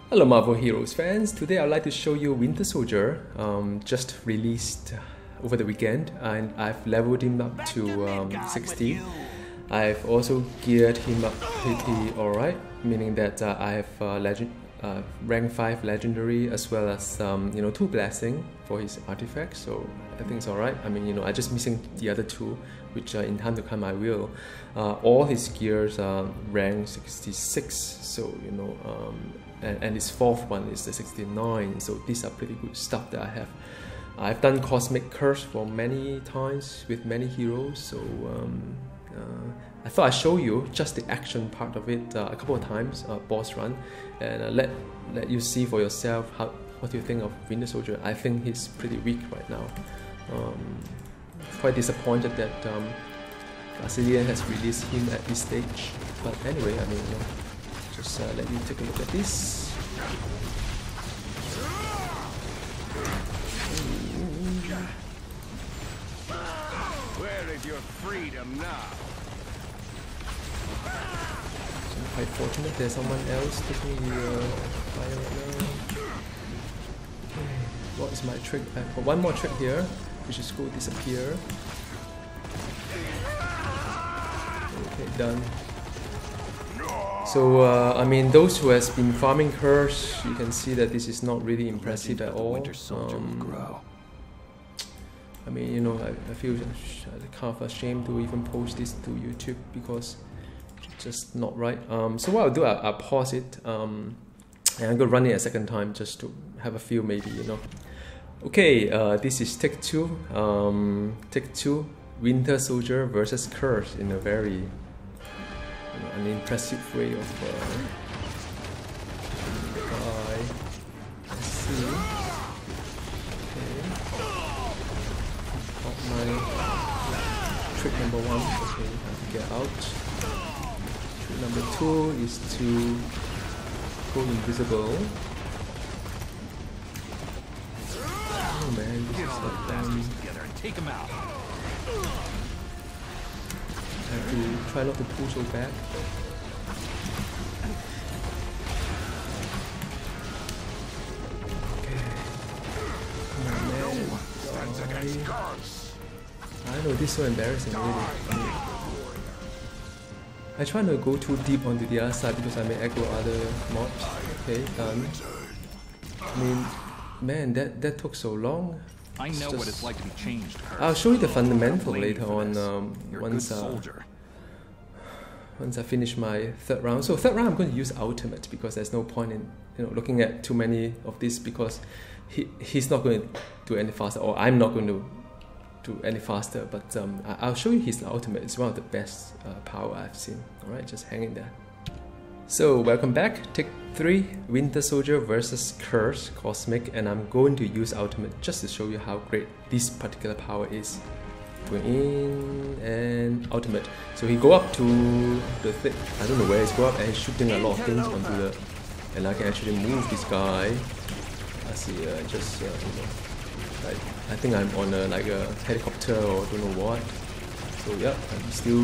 Hello Marvel Heroes fans, today I'd like to show you Winter Soldier, just released over the weekend, and I've leveled him up to 60. I've also geared him up pretty alright, meaning that I have rank 5 legendary as well as 2 blessing for his artifacts, so I think it's alright. I mean, I'm just missing the other 2, which in time to come I will. All his gears are rank 66, so and his 4th one is the 69, so these are pretty good stuff that I have. I've done cosmic curse for many times with many heroes, so I thought I'd show you just the action part of it a couple of times, boss run, and let you see for yourself what you think of Winter Soldier. I think he's pretty weak right now. Quite disappointed that Gazillion has released him at this stage, but anyway, I mean, just let you take a look at this. Where is your freedom now? So I'm quite fortunate there's someone else taking the fire right now. What is my trick? I've got one more trick here, which is go disappear. Okay, done. So I mean, those who has been farming Kurse, you can see that this is not really impressive at all. I mean, I feel kind of ashamed to even post this to YouTube because it's just not right. So what I'll do, I'll pause it and I'm gonna run it a second time just to have a feel, maybe, Okay, this is take 2. Take 2, Winter Soldier versus Kurse in a very an impressive way of let's see. Okay. Got my trick number 1. Okay, I have to get out. Trick number 2 is to go invisible. Oh man, this is like Take him out. I have to try not to pull so back. Okay. Come on, man. I know, this is so embarrassing, really. I try not to go too deep onto the other side because I may aggro other mobs. Okay, done. I mean, man, that took so long. I know what it's like to be changed, Kurse. I'll show you the fundamental later on once I finish my 3rd round. So 3rd round I'm going to use ultimate because there's no point in looking at too many of this because he's not going to do any faster, or I'm not going to do any faster. But I'll show you his ultimate. It's one of the best power I've seen. Alright, just hang in there. So welcome back. Take 3, Winter Soldier versus Kurse Cosmic, and I'm going to use ultimate just to show you how great this particular power is. Going in and ultimate. So he go up to the thing. I don't know where he's go up, and he's shooting a lot of things onto the. And I can actually move this guy. I see. Just I think I'm on like a helicopter or don't know what. So yeah, I'm still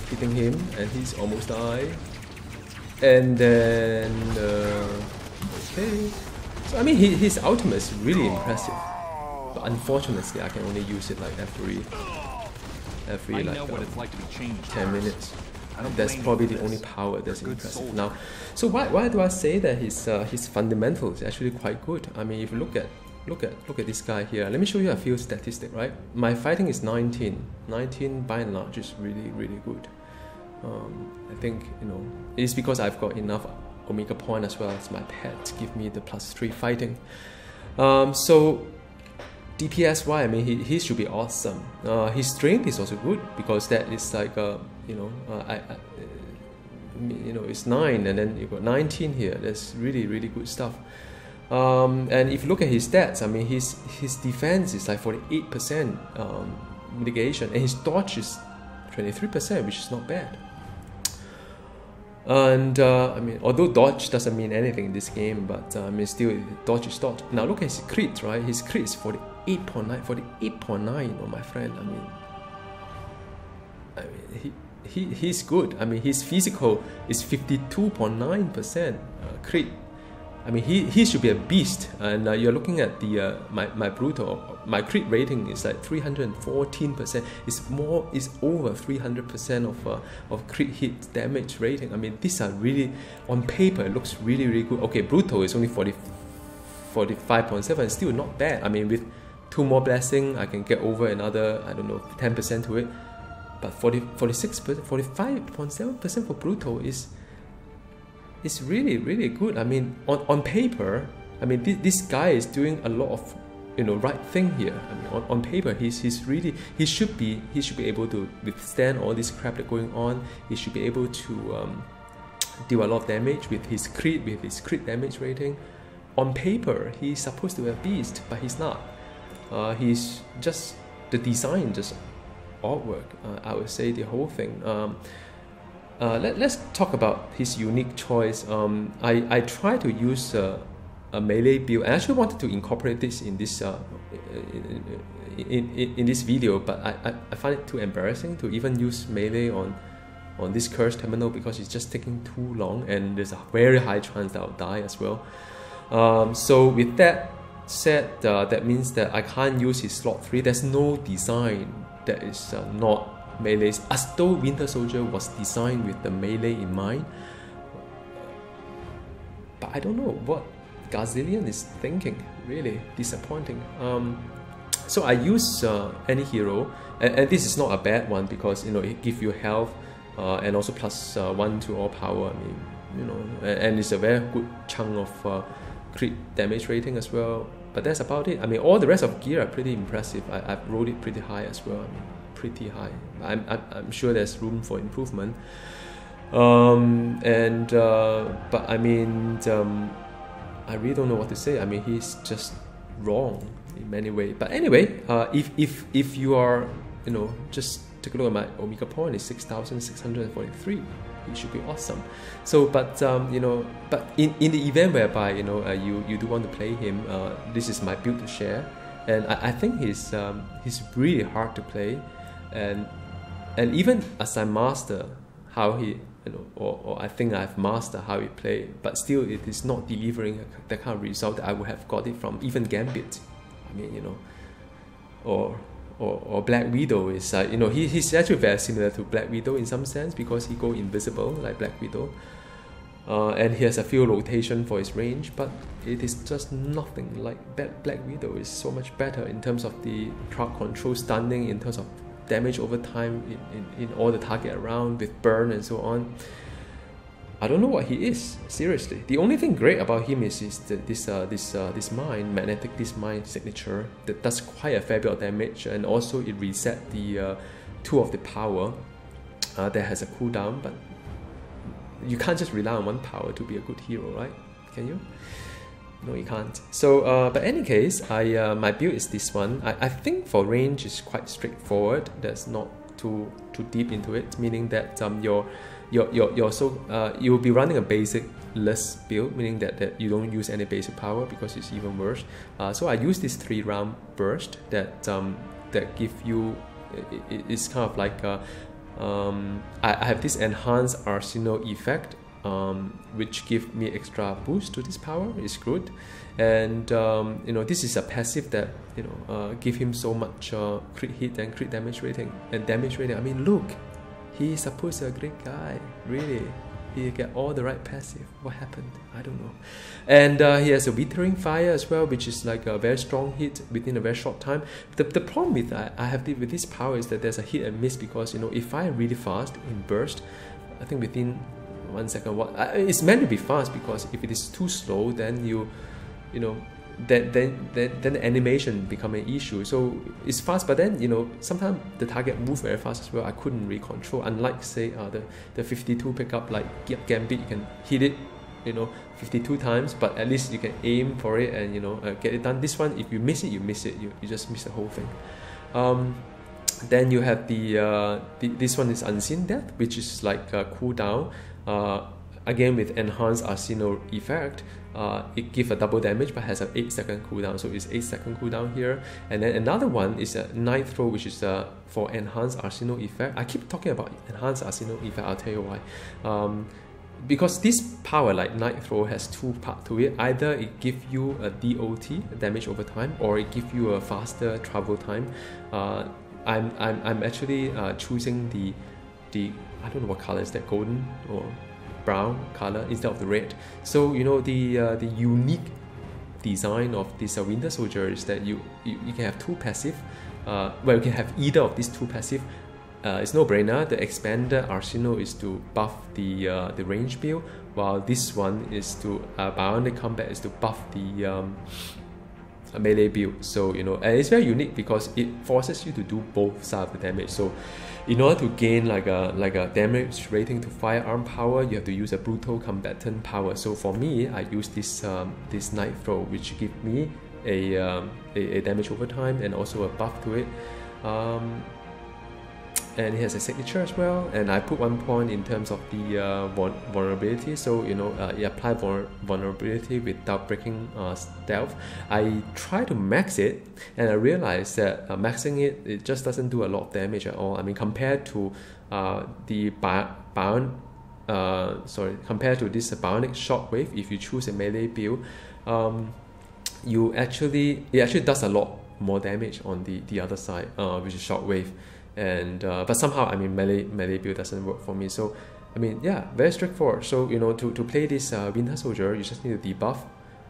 hitting him, and he's almost died. And then, okay, so I mean his ultimate is really impressive, but unfortunately I can only use it like every like 10 minutes. That's probably the only power that's impressive. Now, so why do I say that his fundamentals is actually quite good? I mean, if you look at this guy here, let me show you a few statistics. Right, my fighting is 19 by and large is really good. I think it's because I've got enough Omega point as well as my pet give me the +3 fighting. So DPS wise, I mean he should be awesome. His strength is also good because that is like it's 9 and then you got 19 here. That's really good stuff. And if you look at his stats, I mean his defense is like 48% mitigation, and his dodge is 23%, which is not bad. And I mean, although dodge doesn't mean anything in this game, but I mean still dodge is dodge. Now look at his crit, right? His crit is 48.9, 48.9. Oh my friend, I mean he's good. I mean his physical is 52.9% crit, I mean, he should be a beast. And you're looking at the my brutal, my crit rating is like 314%. It's over 300% of crit hit damage rating. I mean, these are really, on paper it looks really good. Okay, brutal is only 45.7, still not bad. I mean, with 2 more blessing, I can get over another, I don't know, 10% to it. But 46%, 45.7% for brutal is really good. I mean, on paper, I mean, this guy is doing a lot of, you know, right thing here. I mean, on paper, he should be able to withstand all this crap that's going on. He should be able to deal a lot of damage with his crit damage rating. On paper, he's supposed to be a beast, but he's not. He's just the design, just artwork. I would say the whole thing. Let's talk about his unique choice. I try to use a melee build. I actually wanted to incorporate this in this in this video, but I find it too embarrassing to even use melee on this Kurse terminal because it's just taking too long, and there's a very high chance that I'll die as well. So with that said, that means that I can't use his slot 3. There's no design that is not melee, as though Winter Soldier was designed with the melee in mind. But I don't know what Gazillion is thinking. Really disappointing. So I use any hero, and this is not a bad one because, you know, it gives you health and also plus 1 to all power. I mean, you know, and it's a very good chunk of crit damage rating as well. But that's about it. I mean, all the rest of gear are pretty impressive. I've rolled it pretty high as well. I mean, pretty high. I'm sure there's room for improvement. But I mean, I really don't know what to say. I mean, he's just wrong in many ways. But anyway, if you are, you know, just take a look at my Omega point is 6,643. It should be awesome. So, but you know, but in the event whereby, you know, you do want to play him, this is my build to share, and I think he's really hard to play, and even as I master how he, you know, or I think I've mastered how he play, but still it is not delivering the kind of result that I would have got it from even Gambit. I mean, you know, or Black Widow is, you know, he's actually very similar to Black Widow in some sense because he go invisible like Black Widow, and he has a few rotation for his range, but it is just nothing like Black Widow. Is so much better in terms of the crowd control, stunning, in terms of damage over time in all the target around with burn and so on. I don't know what he is, seriously. The only thing great about him is this mine, magnetic this mine signature that does quite a fair bit of damage, and also it reset the 2 of the power that has a cooldown. But you can't just rely on 1 power to be a good hero, right? Can you? No, you can't. So, but any case, my build is this one. I think for range is quite straightforward. There's not too deep into it, meaning that you'll be running a basic-less build, meaning that you don't use any basic power because it's even worse. So I use this 3-round burst that give you, it's kind of like I have this enhanced arsenal effect, which give me extra boost to this power. Is good, and you know, this is a passive that, you know, give him so much crit hit and crit damage rating and damage rating. I mean, look. He's supposed to be a great guy, really. He get all the right passive. What happened? I don't know. And he has a Withering Fire as well, which is like a very strong hit within a very short time. The problem with I have with this power is that there's a hit and miss because, you know, if I really fast in burst, I think within 1 second, it's meant to be fast because if it is too slow, then you know, then the animation become an issue. So it's fast, but then, you know, sometimes the target move very fast as well. I couldn't really control. Unlike, say, the 52 pickup like Gambit, you can hit it, you know, 52 times, but at least you can aim for it and, you know, get it done. This one, if you miss it, you miss it. You just miss the whole thing. Then you have this one is Unseen Death, which is like a cooldown. Again, with enhanced arsenal effect, it gives a double damage but has an 8-second cooldown, so it's 8-second cooldown here. And then another one is a Night Throw, which is for enhanced arsenal effect. I keep talking about enhanced arsenal effect, I'll tell you why. because this power like Night Throw has two parts to it. Either it gives you a DOT, damage over time, or it gives you a faster travel time. I'm actually choosing the I don't know what color is that, golden or brown color instead of the red. So you know the unique design of this Winter Soldier is that you can have two passive. Well, you can have either of these two passive. It's no brainer. The expanded arsenal is to buff the range build, while this one is to bionic combat is to buff the melee build. So you know, and it's very unique because it forces you to do both sides of the damage. So in order to gain like a damage rating to firearm power, you have to use a brutal combatant power. So for me, I use this this Night Throw, which give me a damage over time and also a buff to it. And it has a signature as well, and I put 1 point in terms of the vulnerability. So you know, it apply vulnerability without breaking stealth. I try to max it, and I realized that maxing it just doesn't do a lot of damage at all. I mean, compared to compared to this bionic shockwave, if you choose a melee build, it actually does a lot more damage on the other side, which is shockwave. And but somehow, I mean, melee build doesn't work for me. So I mean, yeah, very straightforward. So you know, to play this Winter Soldier, you just need to debuff,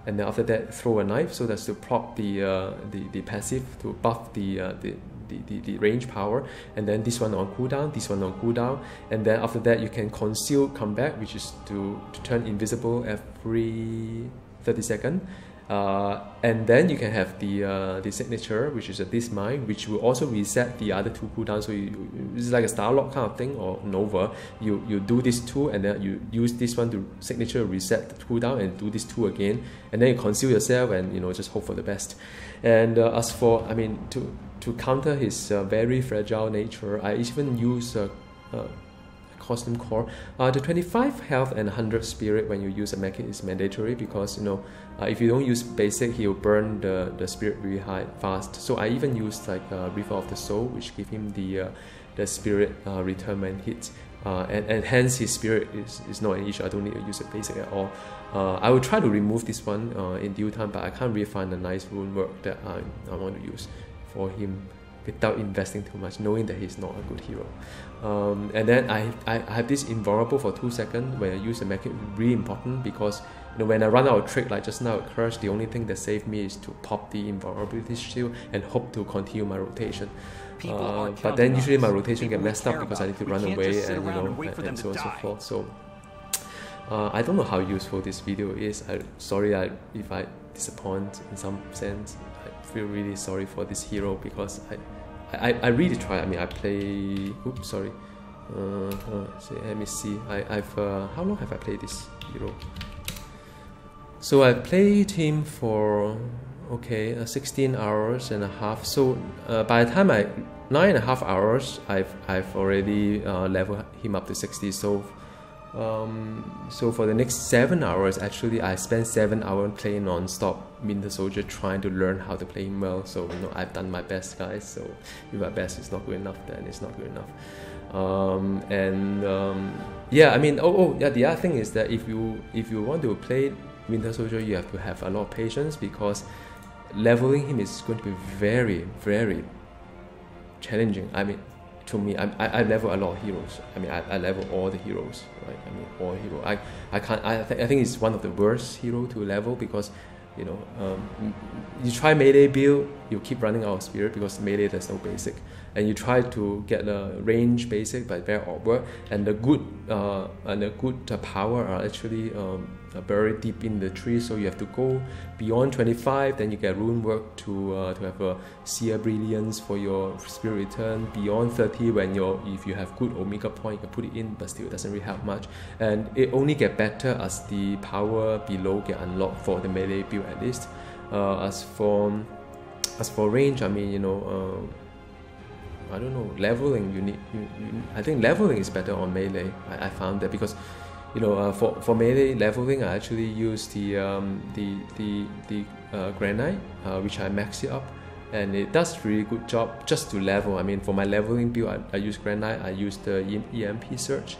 and then after that throw a knife. So that's to prop the passive, to buff the range power, and then this one on cooldown, this one on cooldown, and then after that you can conceal comeback, which is to turn invisible every 30 seconds. And then you can have the signature, which is a dismine, which will also reset the other two cooldowns. So it's like a Starlock kind of thing, or Nova. You do this two, and then you use this one to signature reset the cooldown, and do this two again, and then you conceal yourself, and you know, just hope for the best. And as for, I mean, to counter his very fragile nature, I even use costume core. The 25 health and 100 spirit when you use a mech is mandatory, because you know, if you don't use basic, he'll burn the spirit really high fast. So I even use like River of the Soul, which give him the spirit return when hits, and hence his spirit is not an issue. I don't need to use a basic at all. I will try to remove this one in due time, but I can't really find a nice rune work that I want to use for him without investing too much, knowing that he's not a good hero. And then I have this invulnerable for 2 seconds when I use the mech. Really important, because you know, when I run out of trick like just now at Kurse, the only thing that saved me is to pop the invulnerability shield and hope to continue my rotation. But then usually my rotation get messed up because I need to run away, and you know, and so on and so forth. So I don't know how useful this video is. Sorry if I disappoint in some sense. I feel really sorry for this hero, because I really try. I mean, I play. Oops, sorry. Let me see. I've how long have I played this hero? So I played him for 16 hours and a half. So by the time 9.5 hours, I've already leveled him up to 60. So so for the next 7 hours, actually I spent 7 hours playing non-stop Winter Soldier, trying to learn how to play him well. So you know, I've done my best, guys. So if my best is not good enough, then it's not good enough. Yeah, I mean, yeah, the other thing is that if you want to play Winter Soldier, you have to have a lot of patience, because leveling him is going to be very, very challenging. I mean, to me, I level a lot of heroes. I mean, I level all the heroes, right? I mean, all heroes. I think it's one of the worst hero to level, because you know, you try melee build, you keep running out of spirit because melee there's no basic, and you try to get a range basic, but very awkward. And the good power are actually buried deep in the tree, so you have to go beyond 25, then you get rune work to have a seer brilliance for your spirit return. Beyond 30, when if you have good omega point, you can put it in, but still it doesn't really help much. And it only get better as the power below get unlocked for the melee build at least. As for range, I mean, you know, I don't know, leveling. I think leveling is better on melee. I found that, because you know, for melee leveling, I actually use the granite, which I max it up, and it does really good job just to level. I mean, for my leveling build, I use granite. I use the EMP search,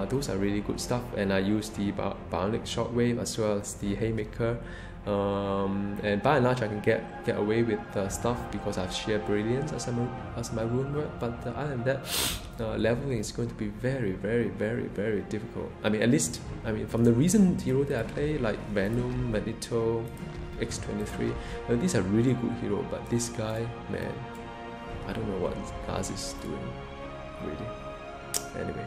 Those are really good stuff, and I use the Bionic Shockwave as well as the Haymaker. And by and large, I can get away with stuff because I've Sheer Brilliance as my rune word. But other than that, leveling is going to be very, very, very, very difficult. I mean, at least from the recent hero that I play, like Venom, Magneto, X-23, these are really good heroes. But this guy, man, I don't know what Gaz is doing, really. Anyway,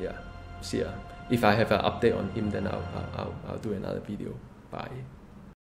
yeah, see ya. If I have an update on him, then I'll do another video. Bye.